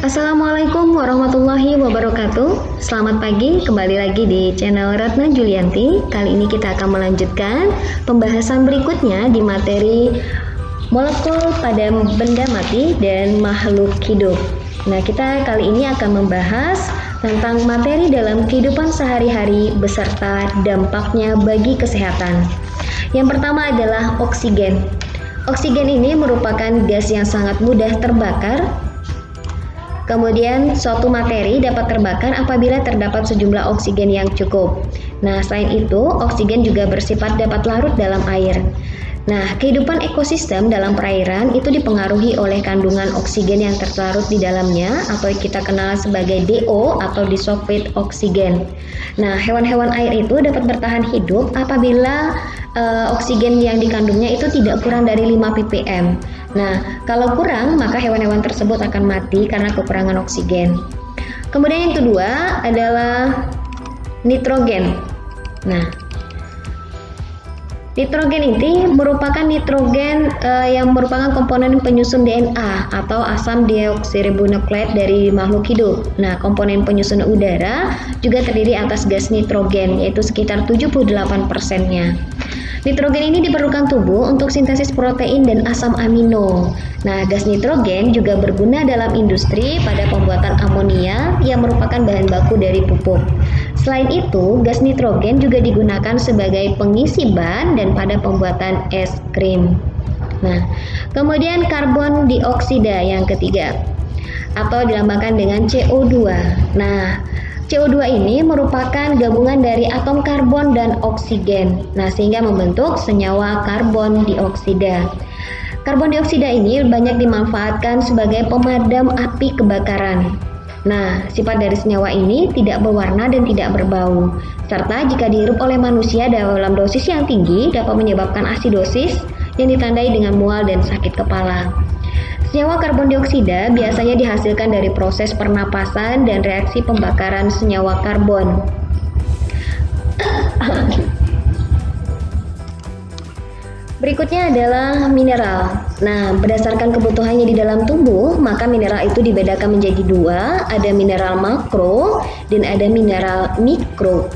Assalamualaikum warahmatullahi wabarakatuh. Selamat pagi, kembali lagi di channel Ratna Julianti. Kali ini kita akan melanjutkan pembahasan berikutnya di materi molekul pada benda mati dan makhluk hidup. Nah, kita kali ini akan membahas tentang materi dalam kehidupan sehari-hari beserta dampaknya bagi kesehatan. Yang pertama adalah oksigen. Oksigen ini merupakan gas yang sangat mudah terbakar. Kemudian suatu materi dapat terbakar apabila terdapat sejumlah oksigen yang cukup. Nah, selain itu, oksigen juga bersifat dapat larut dalam air. Nah, kehidupan ekosistem dalam perairan itu dipengaruhi oleh kandungan oksigen yang terlarut di dalamnya atau kita kenal sebagai DO atau dissolved oksigen. Nah, hewan-hewan air itu dapat bertahan hidup apabila oksigen yang dikandungnya itu tidak kurang dari 5 ppm. Nah, kalau kurang maka hewan-hewan tersebut akan mati karena kekurangan oksigen. Kemudian yang kedua adalah nitrogen. Nah, nitrogen ini merupakan nitrogen yang merupakan komponen penyusun DNA atau asam deoksiribonukleat dari makhluk hidup. Nah, komponen penyusun udara juga terdiri atas gas nitrogen, yaitu sekitar 78%-nya. Nitrogen ini diperlukan tubuh untuk sintesis protein dan asam amino. Nah, gas nitrogen juga berguna dalam industri pada pembuatan amonia yang merupakan bahan baku dari pupuk. Selain itu, gas nitrogen juga digunakan sebagai pengisi ban dan pada pembuatan es krim. Nah, kemudian karbon dioksida yang ketiga atau dilambangkan dengan CO2. Nah, CO2 ini merupakan gabungan dari atom karbon dan oksigen. Nah, sehingga membentuk senyawa karbon dioksida. Karbon dioksida ini banyak dimanfaatkan sebagai pemadam api kebakaran. Nah, sifat dari senyawa ini tidak berwarna dan tidak berbau. Serta jika dihirup oleh manusia dalam dosis yang tinggi dapat menyebabkan asidosis yang ditandai dengan mual dan sakit kepala. Senyawa karbon dioksida biasanya dihasilkan dari proses pernapasan dan reaksi pembakaran senyawa karbon. Berikutnya adalah mineral. Nah, berdasarkan kebutuhannya di dalam tubuh, maka mineral itu dibedakan menjadi dua, ada mineral makro dan ada mineral mikro.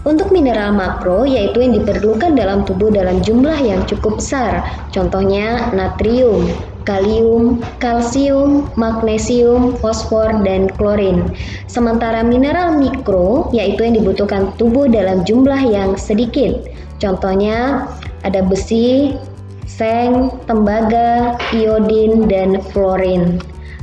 Untuk mineral makro yaitu yang diperlukan dalam tubuh dalam jumlah yang cukup besar, contohnya natrium, kalium, kalsium, magnesium, fosfor, dan klorin. Sementara mineral mikro yaitu yang dibutuhkan tubuh dalam jumlah yang sedikit, contohnya ada besi, seng, tembaga, iodin, dan fluorin.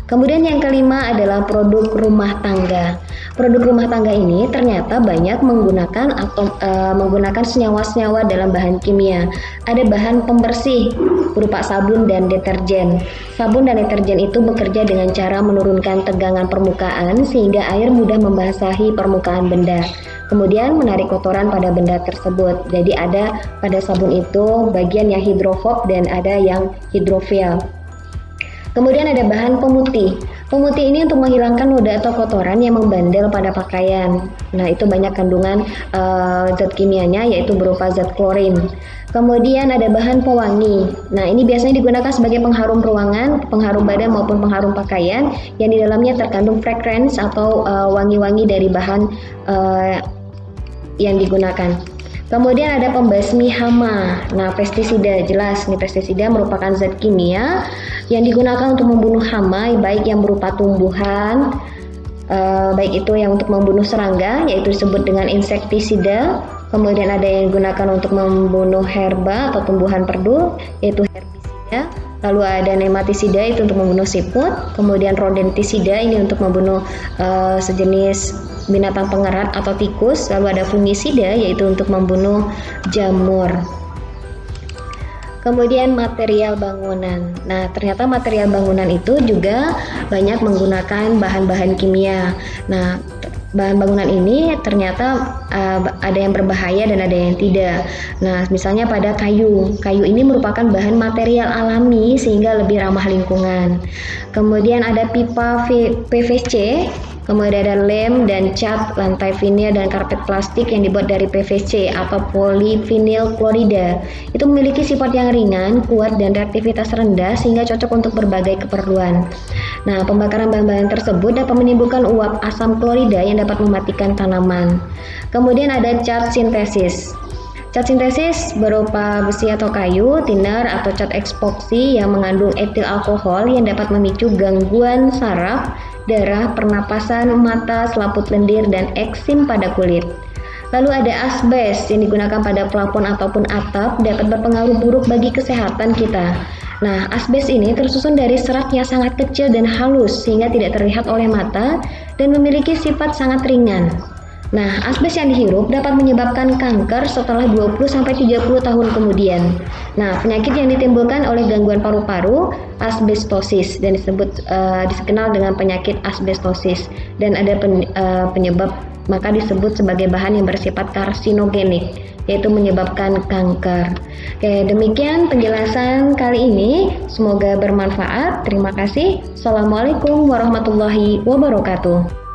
Kemudian yang kelima adalah produk rumah tangga. Produk rumah tangga ini ternyata banyak menggunakan senyawa-senyawa dalam bahan kimia. Ada bahan pembersih berupa sabun dan deterjen. Sabun dan deterjen itu bekerja dengan cara menurunkan tegangan permukaan sehingga air mudah membasahi permukaan benda. Kemudian menarik kotoran pada benda tersebut. Jadi ada pada sabun itu bagian yang hidrofob dan ada yang hidrofil. Kemudian ada bahan pemutih. Pemutih ini untuk menghilangkan noda atau kotoran yang membandel pada pakaian. Nah, itu banyak kandungan zat kimianya yaitu berupa zat klorin. Kemudian ada bahan pewangi. Nah, ini biasanya digunakan sebagai pengharum ruangan, pengharum badan maupun pengharum pakaian yang di dalamnya terkandung fragrance atau wangi-wangi dari bahan yang digunakan. Kemudian ada pembasmi hama. Nah, pestisida, jelas nih, pestisida merupakan zat kimia yang digunakan untuk membunuh hama, baik yang berupa tumbuhan, baik itu yang untuk membunuh serangga, yaitu disebut dengan insektisida. Kemudian ada yang digunakan untuk membunuh herba atau tumbuhan perdu, yaitu herbisida. Lalu ada nematisida, itu untuk membunuh siput. Kemudian rodentisida, ini untuk membunuh sejenis binatang pengerat atau tikus. Lalu ada fungisida, yaitu untuk membunuh jamur. Kemudian material bangunan. Nah, ternyata material bangunan itu juga banyak menggunakan bahan-bahan kimia. Nah, bahan bangunan ini ternyata ada yang berbahaya dan ada yang tidak. Nah, misalnya pada kayu. Kayu ini merupakan bahan material alami sehingga lebih ramah lingkungan. Kemudian ada pipa PVC. Kemudian ada lem dan cat lantai vinil dan karpet plastik yang dibuat dari PVC atau polyvinyl klorida. Itu memiliki sifat yang ringan, kuat, dan reaktivitas rendah sehingga cocok untuk berbagai keperluan. Nah, pembakaran bahan-bahan tersebut dapat menimbulkan uap asam klorida yang dapat mematikan tanaman. Kemudian ada cat sintesis. Cat sintesis berupa besi atau kayu, thinner atau cat epoksi yang mengandung etil alkohol yang dapat memicu gangguan saraf, darah, pernapasan, mata, selaput lendir, dan eksim pada kulit. Lalu ada asbes yang digunakan pada plafon ataupun atap dapat berpengaruh buruk bagi kesehatan kita. Nah, asbes ini tersusun dari serat yang sangat kecil dan halus sehingga tidak terlihat oleh mata dan memiliki sifat sangat ringan. Nah, asbes yang dihirup dapat menyebabkan kanker setelah 20-30 tahun kemudian. Nah, penyakit yang ditimbulkan oleh gangguan paru-paru, asbestosis, dan dikenal dengan penyakit asbestosis, dan ada penyebab maka disebut sebagai bahan yang bersifat karsinogenik, yaitu menyebabkan kanker. Oke, demikian penjelasan kali ini. Semoga bermanfaat. Terima kasih. Assalamualaikum warahmatullahi wabarakatuh.